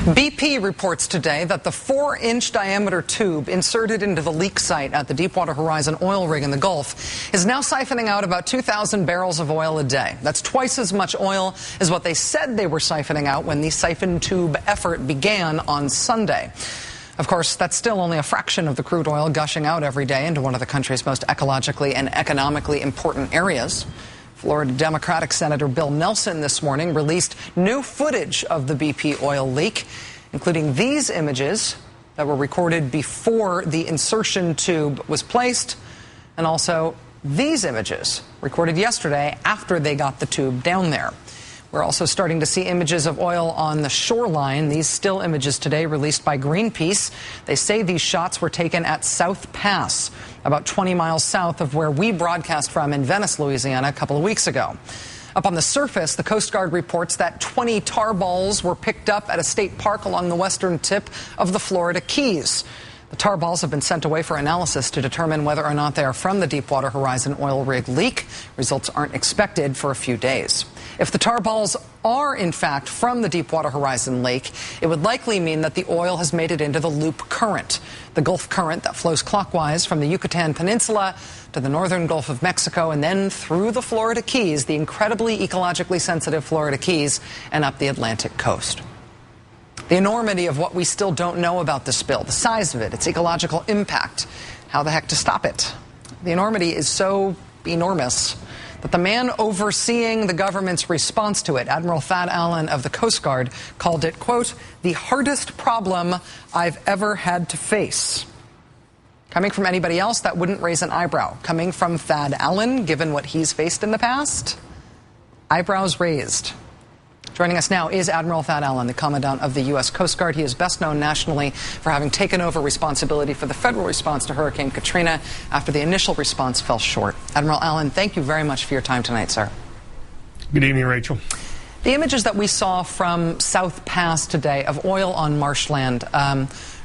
BP reports today that the 4-inch diameter tube inserted into the leak site at the Deepwater Horizon oil rig in the Gulf is now siphoning out about 2,000 barrels of oil a day. That's twice as much oil as what they said they were siphoning out when the siphon tube effort began on Sunday. Of course, that's still only a fraction of the crude oil gushing out every day into one of the country's most ecologically and economically important areas. Florida Democratic Senator Bill Nelson this morning released new footage of the BP oil leak, including these images that were recorded before the insertion tube was placed, and also these images recorded yesterday after they got the tube down there. We're also starting to see images of oil on the shoreline. These still images today released by Greenpeace. They say these shots were taken at South Pass, about 20 miles south of where we broadcast from in Venice, Louisiana, a couple of weeks ago. Up on the surface, the Coast Guard reports that 20 tar balls were picked up at a state park along the western tip of the Florida Keys. The tar balls have been sent away for analysis to determine whether or not they are from the Deepwater Horizon oil rig leak. Results aren't expected for a few days. If the tar balls are, in fact, from the Deepwater Horizon leak, it would likely mean that the oil has made it into the loop current, the Gulf current that flows clockwise from the Yucatan Peninsula to the northern Gulf of Mexico and then through the Florida Keys, the incredibly ecologically sensitive Florida Keys, and up the Atlantic coast. The enormity of what we still don't know about this spill, the size of it, its ecological impact, how the heck to stop it. The enormity is so enormous that the man overseeing the government's response to it, Admiral Thad Allen of the Coast Guard, called it, quote, the hardest problem I've ever had to face. Coming from anybody else, that wouldn't raise an eyebrow. Coming from Thad Allen, given what he's faced in the past, eyebrows raised. Joining us now is Admiral Thad Allen, the Commandant of the U.S. Coast Guard. He is best known nationally for having taken over responsibility for the federal response to Hurricane Katrina after the initial response fell short. Admiral Allen, thank you very much for your time tonight, sir. Good evening, Rachel. The images that we saw from South Pass today of oil on marshland,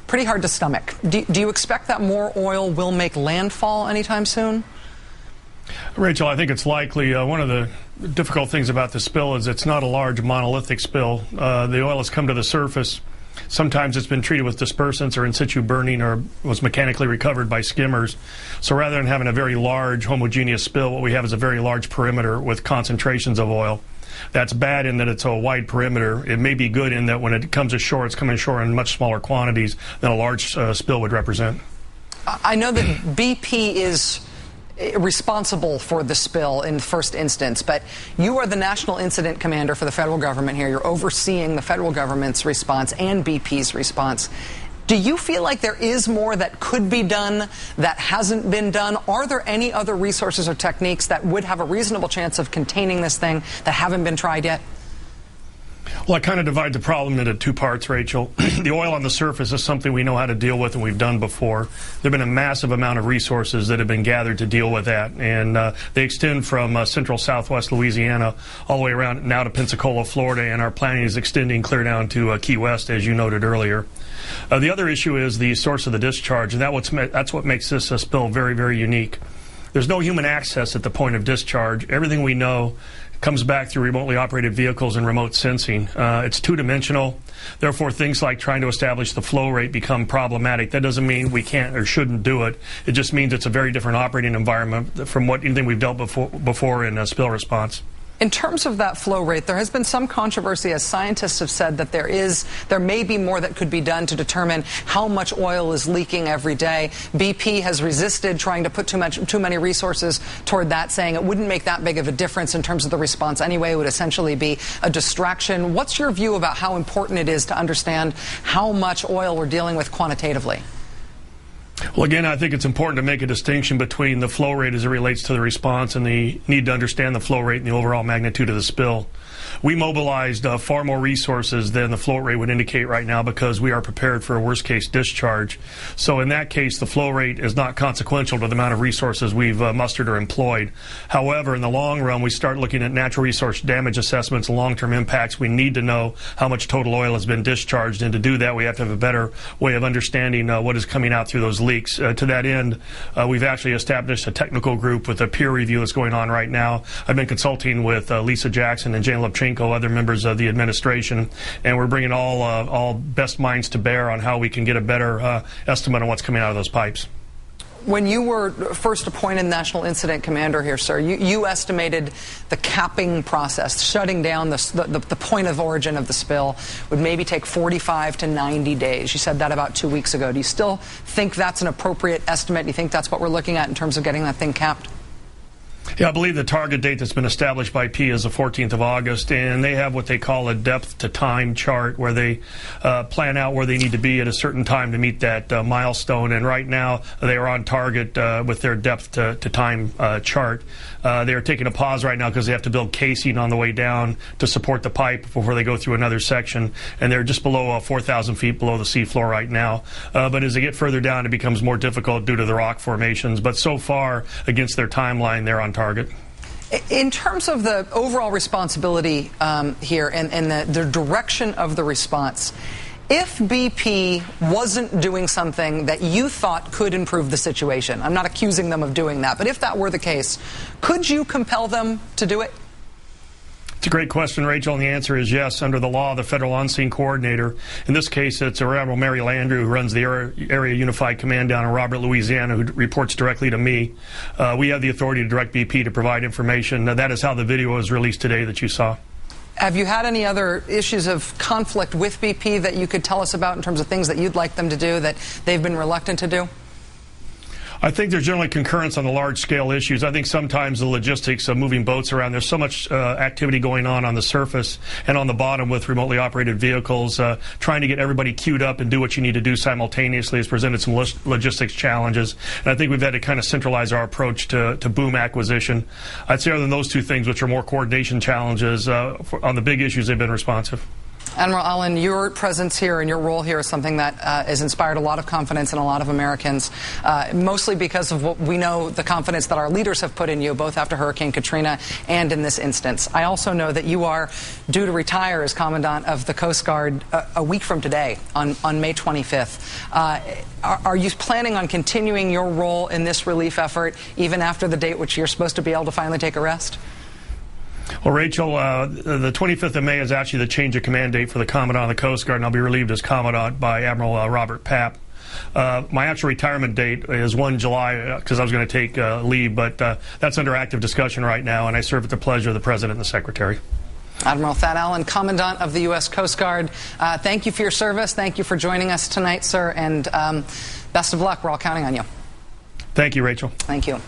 pretty hard to stomach. Do you expect that more oil will make landfall anytime soon? Rachel, I think it's likely. One of the difficult things about the spill is it's not a large monolithic spill. The oil has come to the surface. Sometimes it's been treated with dispersants or in situ burning or was mechanically recovered by skimmers. So rather than having a very large homogeneous spill, what we have is a very large perimeter with concentrations of oil. That's bad in that it's a wide perimeter. It may be good in that when it comes ashore, it's coming ashore in much smaller quantities than a large spill would represent. I know that BP is responsible for the spill in the first instance, but you are the national incident commander for the federal government here. You're overseeing the federal government's response and BP's response. Do you feel like there is more that could be done that hasn't been done? Are there any other resources or techniques that would have a reasonable chance of containing this thing that haven't been tried yet? Well, I kind of divide the problem into two parts, Rachel. The oil on the surface is something we know how to deal with and we've done before. There have been a massive amount of resources that have been gathered to deal with that, and they extend from central southwest Louisiana all the way around now to Pensacola, Florida, and our planning is extending clear down to Key West, as you noted earlier. The other issue is the source of the discharge, and that's what makes this spill very, very unique. There's no human access at the point of discharge. Everything we know comes back through remotely operated vehicles and remote sensing. It's two-dimensional. Therefore, things like trying to establish the flow rate become problematic. That doesn't mean we can't or shouldn't do it. It just means it's a very different operating environment from anything we've dealt before in spill response. In terms of that flow rate, there has been some controversy as scientists have said that there may be more that could be done to determine how much oil is leaking every day. BP has resisted trying to put too many resources toward that, saying it wouldn't make that big of a difference in terms of the response anyway. It would essentially be a distraction. What's your view about how important it is to understand how much oil we're dealing with quantitatively? Well, again, I think it's important to make a distinction between the flow rate as it relates to the response and the need to understand the flow rate and the overall magnitude of the spill. We mobilized far more resources than the flow rate would indicate right now because we are prepared for a worst-case discharge. So in that case, the flow rate is not consequential to the amount of resources we've mustered or employed. However, in the long run, we start looking at natural resource damage assessments and long-term impacts. We need to know how much total oil has been discharged, and to do that, we have to have a better way of understanding what is coming out through those leaks. To that end, we've actually established a technical group with a peer review that's going on right now. I've been consulting with Lisa Jackson and Jane Lubchain Finkel, other members of the administration, and we're bringing all best minds to bear on how we can get a better estimate on what's coming out of those pipes. When you were first appointed National Incident Commander here, sir, you estimated the capping process, shutting down the point of origin of the spill, would maybe take 45 to 90 days. You said that about 2 weeks ago. Do you still think that's an appropriate estimate? Do you think that's what we're looking at in terms of getting that thing capped? Yeah, I believe the target date that's been established by P is the 14th of August, and they have what they call a depth-to-time chart where they plan out where they need to be at a certain time to meet that milestone. And right now, they are on target with their depth-to-time chart. They are taking a pause right now because they have to build casing on the way down to support the pipe before they go through another section, and they're just below 4,000 feet below the seafloor right now. But as they get further down, it becomes more difficult due to the rock formations. But so far, against their timeline, they're on target. In terms of the overall responsibility here and the direction of the response, if BP wasn't doing something that you thought could improve the situation, I'm not accusing them of doing that, but if that were the case, could you compel them to do it? It's a great question, Rachel, and the answer is yes. Under the law, the federal on-scene coordinator, in this case, it's Admiral Mary Landrieu, who runs the Area Unified Command down in Robert, Louisiana, who reports directly to me. We have the authority to direct BP to provide information. That is how the video was released today that you saw. Have you had any other issues of conflict with BP that you could tell us about in terms of things that you'd like them to do that they've been reluctant to do? I think there's generally concurrence on the large-scale issues. I think sometimes the logistics of moving boats around, there's so much activity going on the surface and on the bottom with remotely operated vehicles. Trying to get everybody queued up and do what you need to do simultaneously has presented some logistics challenges. And I think we've had to kind of centralize our approach to boom acquisition. I'd say other than those two things, which are more coordination challenges, on the big issues, they've been responsive. Admiral Allen, your presence here and your role here is something that has inspired a lot of confidence in a lot of Americans, mostly because of what we know, the confidence that our leaders have put in you, both after Hurricane Katrina and in this instance. I also know that you are due to retire as Commandant of the Coast Guard a week from today, on May 25th. Are you planning on continuing your role in this relief effort even after the date which you're supposed to be able to finally take a rest? Well, Rachel, the 25th of May is actually the change of command date for the Commandant of the Coast Guard, and I'll be relieved as Commandant by Admiral Robert Papp. My actual retirement date is 1 July because I was going to take leave, but that's under active discussion right now, and I serve at the pleasure of the President and the Secretary. Admiral Thad Allen, Commandant of the U.S. Coast Guard, thank you for your service. Thank you for joining us tonight, sir, and best of luck. We're all counting on you. Thank you, Rachel. Thank you.